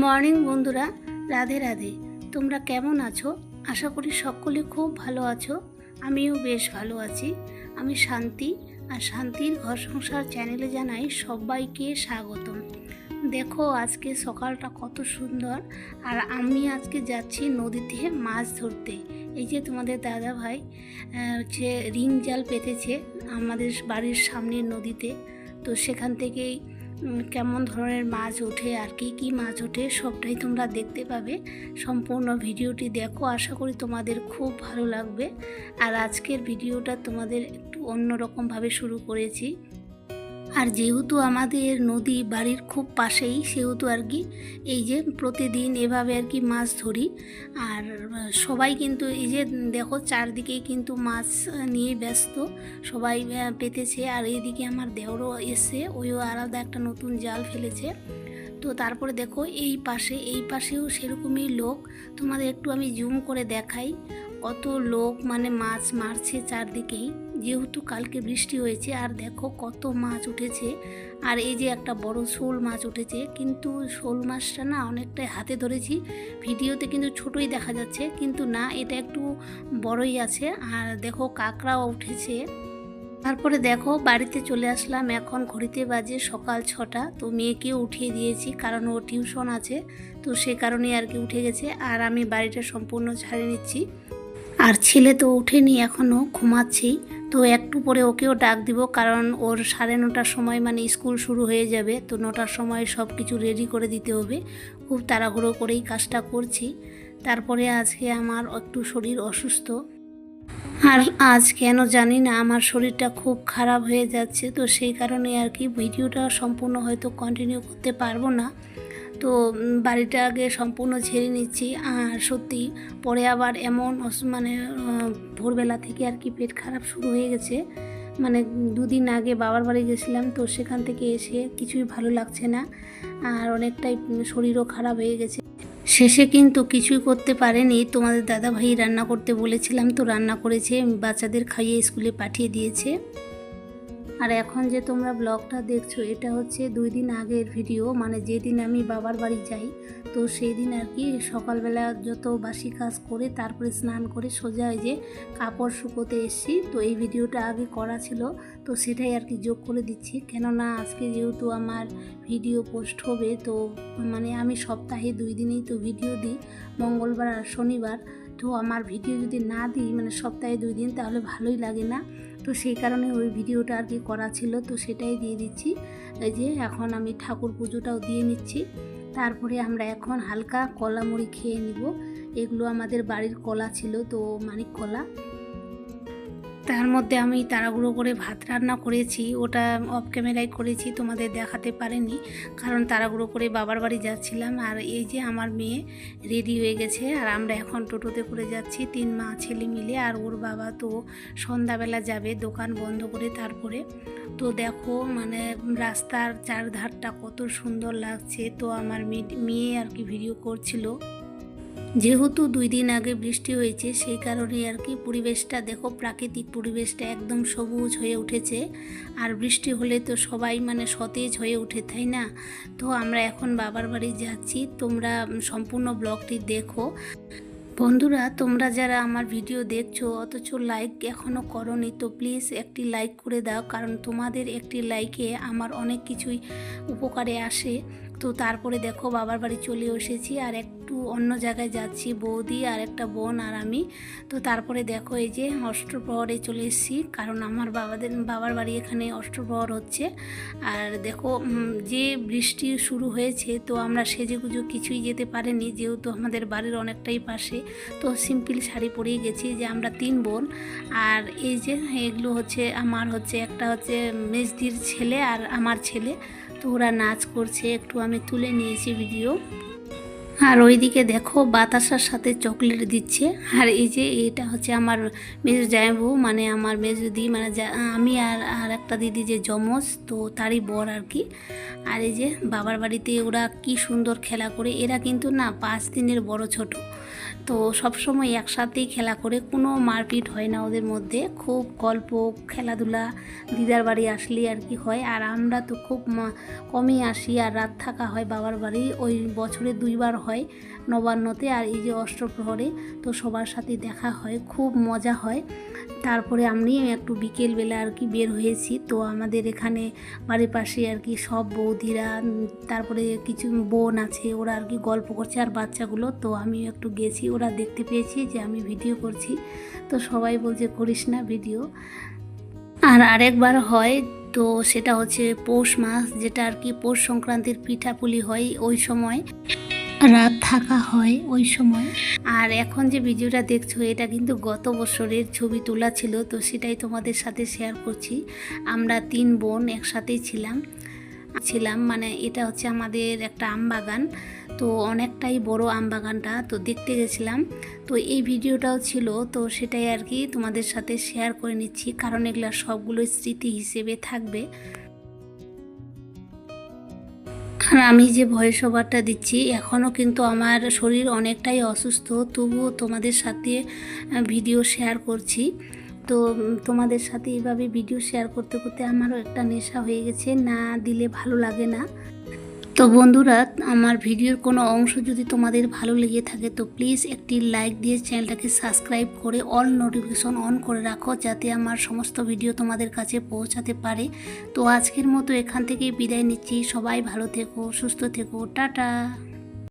Morning বন্ধুরা, রাধে রাধে। তোমরা কেমন আছো? আশা করি সকলে খুব ভালো আছো। আমিও বেশ ভালো আছি। আমি শান্তি, আর শান্তির ঘর সংসার চ্যানেলে জানাই সবাইকে স্বাগতম। দেখো আজকে সকালটা কত সুন্দর, আর আমি আজকে যাচ্ছি নদীতে মাছ ধরতে। এই যে তোমাদের দাদা ভাই হচ্ছে রিং জাল পেতেছে আমাদের বাড়ির সামনের নদীতে। তো সেখান থেকেই কেমন ধরনের মাছ ওঠে আর কি মাছ ওঠে সবটাই তোমরা দেখতে পাবে। সম্পূর্ণ ভিডিওটি দেখো, আশা করি তোমাদের খুব ভালো লাগবে। আর আজকের ভিডিওটা তোমাদের একটু অন্যরকমভাবে শুরু করেছি। আর যেহেতু আমাদের নদী বাড়ির খুব পাশেই, সেহেতু আর কি এই যে প্রতিদিন এভাবে আর কি মাছ ধরি। আর সবাই কিন্তু এই যে দেখো চারদিকেই কিন্তু মাছ নিয়ে ব্যস্ত, সবাই পেতেছে। আর এইদিকে আমার দেওরও এসে ওইও আলাদা একটা নতুন জাল ফেলেছে। তো তারপরে দেখো এই পাশেও সেরকমই লোক। তোমাদের একটু আমি জুম করে দেখাই, কত লোক মানে মাছ মারছে চারদিকেই, যেহেতু কালকে বৃষ্টি হয়েছে। আর দেখো কত মাছ উঠেছে। আর এই যে একটা বড় শোল মাছ উঠেছে, কিন্তু শোল মাছটা না অনেকটাই হাতে ধরেছি, ভিডিওতে কিন্তু ছোটই দেখা যাচ্ছে, কিন্তু না এটা একটু বড়ই আছে। আর দেখো কাঁকড়াও উঠেছে। তারপরে দেখো বাড়িতে চলে আসলাম। এখন ঘড়িতে বাজে সকাল 6টা। তো মেয়েকেও উঠিয়ে দিয়েছি, কারণ ও টিউশন আছে, তো সে কারণেই আর কি উঠে গেছে। আর আমি বাড়িটা সম্পূর্ণ ঝাড়ে নিচ্ছি। আর ছেলে তো ওঠেনি, এখনও ঘুমাচ্ছেই। তো একটু পরে ওকেও ডাক দিব, কারণ ওর 9:30টার সময় মানে স্কুল শুরু হয়ে যাবে। তো 9টার সময় সব কিছু রেডি করে দিতে হবে। খুব তাড়াহুড়ো করেই কাজটা করছি। তারপরে আজকে আমার একটু শরীর অসুস্থ, আর আজ কেন জানি না আমার শরীরটা খুব খারাপ হয়ে যাচ্ছে। তো সেই কারণে আর কি ভিডিওটা সম্পূর্ণ হয়তো কন্টিনিউ করতে পারবো না। তো বাড়িটা আগে সম্পূর্ণ ঝেড়ে নিচ্ছি। আর সত্যি পরে আবার এমন মানে ভোরবেলা থেকে আর কি পেট খারাপ শুরু হয়ে গেছে। মানে 2 দিন আগে বাবার বাড়ি গেছিলাম, তো সেখান থেকে এসে কিছুই ভালো লাগছে না, আর অনেকটাই শরীরও খারাপ হয়ে গেছে। শেষে কিন্তু কিছুই করতে পারেনি, তোমাদের দাদা ভাই রান্না করতে বলেছিলাম, তো রান্না করেছে, বাচ্চাদের খাইয়ে স্কুলে পাঠিয়ে দিয়েছে। আর এখন যে তোমরা ব্লগটা দেখছো, এটা হচ্ছে 2 দিন আগের ভিডিও, মানে যেদিন আমি বাবার বাড়ি যাই। তো সেই দিন আর কি সকালবেলা যত বাসি কাজ করে তারপরে স্নান করে সোজা ওই যে কাপড় শুকোতে এসেছি। তো এই ভিডিওটা আগে করা ছিল, তো সেটাই আর কি যোগ করে দিচ্ছি। কেননা আজকে যেহেতু আমার ভিডিও পোস্ট হবে, তো মানে আমি সপ্তাহে 2 দিনেই তো ভিডিও দিই, মঙ্গলবার আর শনিবার। তো আমার ভিডিও যদি না দিই মানে সপ্তাহে 2 দিন, তাহলে ভালোই লাগে না। তো সেই কারণে ওই ভিডিওটা আর কি করা ছিল, তো সেটাই দিয়ে দিচ্ছি। এই যে এখন আমি ঠাকুর পুজোটাও দিয়ে নিচ্ছি। তারপরে আমরা এখন হালকা কলা মুড়ি খেয়ে নিব। এগুলো আমাদের বাড়ির কলা ছিল, তো মানিক কলা। তার মধ্যে আমি তাড়াহুড়ো করে ভাত রান্না করেছি, ওটা অফ ক্যামেরায় করেছি, তোমাদের দেখাতে পারিনি, কারণ তাড়াহুড়ো করে বাবার বাড়ি যাচ্ছিলাম। আর এই যে আমার মেয়ে রেডি হয়ে গেছে, আর আমরা এখন টোটোতে করে যাচ্ছি 3 মা ছেলে মিলে। আর ওর বাবা তো সন্ধ্যাবেলা যাবে দোকান বন্ধ করে। তারপরে তো দেখো মানে রাস্তার চারধারটা কত সুন্দর লাগছে। তো আমার মেয়ে আর কি ভিডিও করছিল। যেহেতু 2 দিন আগে বৃষ্টি হয়েছে, সেই কারণে আর কি পরিবেশটা দেখো, প্রাকৃতিক পরিবেশটা একদম সবুজ হয়ে উঠেছে। আর বৃষ্টি হলে তো সবাই মানে সতেজ হয়ে ওঠে, তাই না? তো আমরা এখন বাবার বাড়ি যাচ্ছি, তোমরা সম্পূর্ণ ব্লগটি দেখো। বন্ধুরা, তোমরা যারা আমার ভিডিও দেখছো অথচ লাইক এখনও করোনি, তো প্লিজ একটি লাইক করে দাও, কারণ তোমাদের একটি লাইকে আমার অনেক কিছুই উপকারে আসে। তো তারপরে দেখো বাবার বাড়ি চলে এসেছি, আর একটু অন্য জায়গায় যাচ্ছি, বৌদি আর একটা বোন আর আমি। তো তারপরে দেখো এই যে অষ্টপ্রহরে চলে এসেছি, কারণ আমার বাবার বাড়ি এখানে অষ্টপ্রহর হচ্ছে। আর দেখো যে বৃষ্টি শুরু হয়েছে, তো আমরা সেজেগুজো কিছুই যেতে পারিনি, যেহেতু আমাদের বাড়ির অনেকটাই পাশে। তো সিম্পল শাড়ি পরেই গেছি, যে আমরা 3 বোন। আর এই যে এগুলো হচ্ছে আমার একটা হচ্ছে মেজদির ছেলে আর আমার ছেলে। তো ওরা নাচ করছে, একটু আমি তুলে নিয়েছি ভিডিও। আর ওইদিকে দেখো বাতাসার সাথে চকলেট দিচ্ছে। আর এই যে এটা হচ্ছে আমার মেজ জামাইবু, মানে আমার মেজদি, মানে আমি আর একটা দিদি যে যমজ, তো তারই বর আর কি। আর এই যে বাবার বাড়িতে ওরা কি সুন্দর খেলা করে। এরা কিন্তু না 5 দিনের বড় ছোট, তো সবসময় একসাথেই খেলা করে, কোনো মারপিট হয় না ওদের মধ্যে, খুব গল্প খেলাধুলা দিদার বাড়ি আসলেই আর কি হয়। আর আমরা তো খুব কমই আসি, আর রাত থাকা হয় বাবার বাড়ি, ওই বছরে 2বার হয়, নবান্নতে আর এই যে অষ্টপ্রহরে। তো সবার সাথে দেখা হয়, খুব মজা হয়। তারপরে আমি একটু বিকেলবেলা আর কি বের হয়েছি। তো আমাদের এখানে বাড়ির পাশে আর কি সব বৌদিরা, তারপরে কিছু বোন আছে, ওরা আর কি গল্প করছে আর বাচ্চাগুলো। তো আমি একটু গেছি, ওরা দেখতে পেয়েছি যে আমি ভিডিও করছি। তো সবাই বলছে করিস না ভিডিও। আর আরেকবার হয়, তো সেটা হচ্ছে পৌষ মাস, যেটা আর কি পৌষ সংক্রান্তির পিঠাপুলি হয়, ওই সময় রাত থাকা হয় ওই সময়। আর এখন যে ভিডিওটা দেখছো এটা কিন্তু গত বছরের ছবি তোলা ছিল, তো সেটাই তোমাদের সাথে শেয়ার করছি। আমরা 3 বোন একসাথেই ছিলাম। মানে এটা হচ্ছে আমাদের একটা আম বাগান, তো অনেকটাই বড় আম বাগানটা, তো দেখতে গেছিলাম। তো এই ভিডিওটাও ছিল, তো সেটাই আর কি তোমাদের সাথে শেয়ার করে নিচ্ছি, কারণ এগুলো সবগুলো স্মৃতি হিসেবে থাকবে। আর আমি যে ভয়েস ওভারটা দিচ্ছি, এখনও কিন্তু আমার শরীর অনেকটাই অসুস্থ, তবুও তোমাদের সাথে ভিডিও শেয়ার করছি। তো তোমাদের সাথে এইভাবে ভিডিও শেয়ার করতে করতে আমারও একটা নেশা হয়ে গেছে, না দিলে ভালো লাগে না। তো বন্ধুরা, আমার ভিডিওর কোনো অংশ যদি তোমাদের ভালো লেগে থাকে তো প্লিজ একটি লাইক দিয়ে চ্যানেলটাকে সাবস্ক্রাইব করে অল নোটিফিকেশন অন করে রাখো, যাতে আমার সমস্ত ভিডিও তোমাদের কাছে পৌঁছাতে পারে। তো আজকের মতো এখান থেকেই বিদায় নিচ্ছি। সবাই ভালো থেকো, সুস্থ থেকো, টাটা।